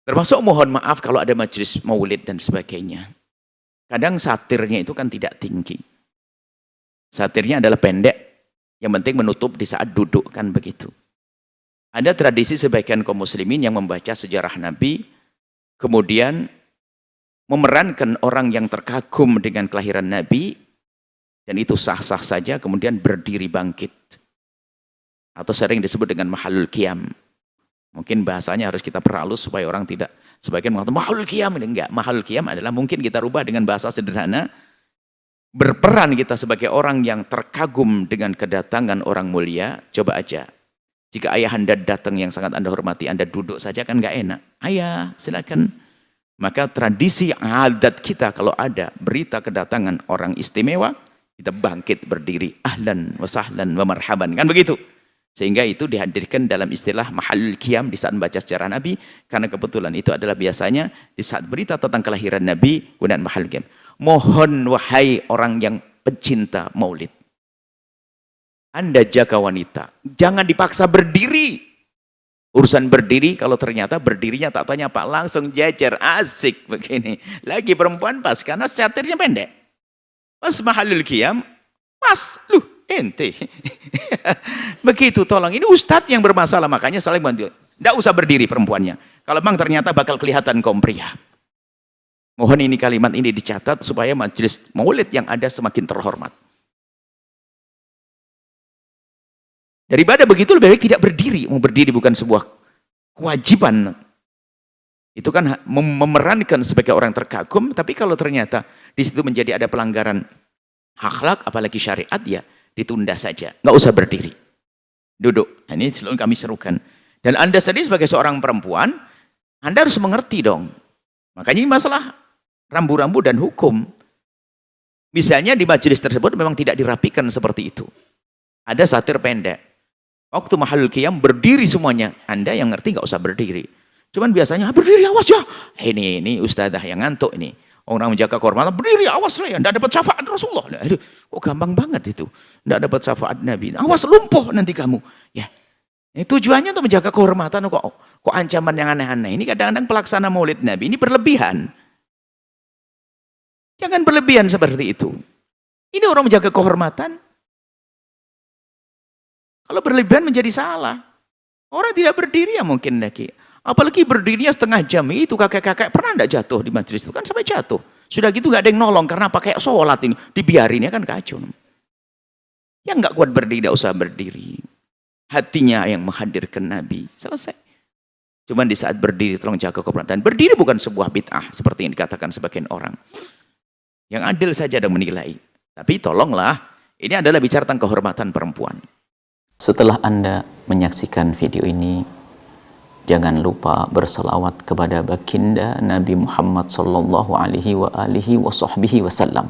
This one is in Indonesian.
Termasuk mohon maaf kalau ada majelis maulid dan sebagainya. Kadang satirnya itu kan tidak tinggi. Satirnya adalah pendek, yang penting menutup di saat duduk, kan begitu. Ada tradisi sebagian kaum muslimin yang membaca sejarah Nabi, kemudian memerankan orang yang terkagum dengan kelahiran Nabi, dan itu sah-sah saja, kemudian berdiri bangkit. Atau sering disebut dengan mahalul qiyam. Mungkin bahasanya harus kita perhalus supaya orang tidak, sebagian mengatakan mahalul qiyam, ini enggak. Mahalul qiyam adalah mungkin kita rubah dengan bahasa sederhana, berperan kita sebagai orang yang terkagum dengan kedatangan orang mulia. Coba aja, jika ayah anda datang yang sangat anda hormati, anda duduk saja kan nggak enak. Ayah, silakan. Maka tradisi adat kita kalau ada berita kedatangan orang istimewa, kita bangkit berdiri, ahlan wa sahlan wa marhaban, kan begitu. Sehingga itu dihadirkan dalam istilah mahalul qiyam di saat membaca sejarah Nabi, karena kebetulan itu adalah biasanya di saat berita tentang kelahiran Nabi, kemudian mahalul qiyam. Mohon wahai orang yang pencinta maulid, Anda jaga wanita, jangan dipaksa berdiri. Urusan berdiri, kalau ternyata berdirinya tak tanya Pak, langsung jajar, asik begini. Lagi perempuan pas, karena satirnya pendek. Pas mahalul qiyam, pas, ente. Begitu, tolong. Ini ustadz yang bermasalah, makanya saling bantu. Tidak usah berdiri perempuannya. Kalau memang ternyata bakal kelihatan kaum pria. Mohon ini kalimat ini dicatat supaya majelis maulid yang ada semakin terhormat. Daripada begitu lebih baik tidak berdiri. Mau berdiri bukan sebuah kewajiban. Itu kan memerankan sebagai orang terkagum, tapi kalau ternyata di situ menjadi ada pelanggaran akhlak, apalagi syariat, ya ditunda saja. Nggak usah berdiri. Duduk. Nah, ini selalu kami serukan. Dan Anda sendiri sebagai seorang perempuan, Anda harus mengerti dong. Makanya ini masalah rambu-rambu dan hukum. Misalnya di majelis tersebut memang tidak dirapikan seperti itu. Ada satir pendek. Waktu mahalul qiyam berdiri semuanya. Anda yang ngerti nggak usah berdiri. Cuman biasanya berdiri, awas ya. Ini ustadzah yang ngantuk ini. Orang menjaga kehormatan, berdiri, awas lah ya. Tidak dapat syafaat Rasulullah. Aduh, kok gampang banget itu. Tidak dapat syafaat Nabi. Awas, lumpuh nanti kamu. Ya, ini tujuannya untuk menjaga kehormatan. Kok ancaman yang aneh-aneh. Ini kadang-kadang pelaksana maulid Nabi. Ini berlebihan. Jangan berlebihan seperti itu. Ini orang menjaga kehormatan. Kalau berlebihan menjadi salah. Orang tidak berdiri ya mungkin lagi. Apalagi berdirinya setengah jam. Itu kakek-kakek pernah enggak jatuh di majelis itu? Kan sampai jatuh. Sudah gitu nggak ada yang nolong. Karena pakai sholat ini. Dibiarin ya kan kacau. Yang nggak kuat berdiri, tidak usah berdiri. Hatinya yang menghadirkan Nabi. Selesai. Cuman di saat berdiri tolong jaga kehormatan. Dan berdiri bukan sebuah bid'ah. Seperti yang dikatakan sebagian orang. Yang adil saja dan menilai. Tapi tolonglah. Ini adalah bicara tentang kehormatan perempuan. Setelah Anda menyaksikan video ini, jangan lupa berselawat kepada baginda Nabi Muhammad sallallahu alaihi wa alihi wa sahbihi wasallam.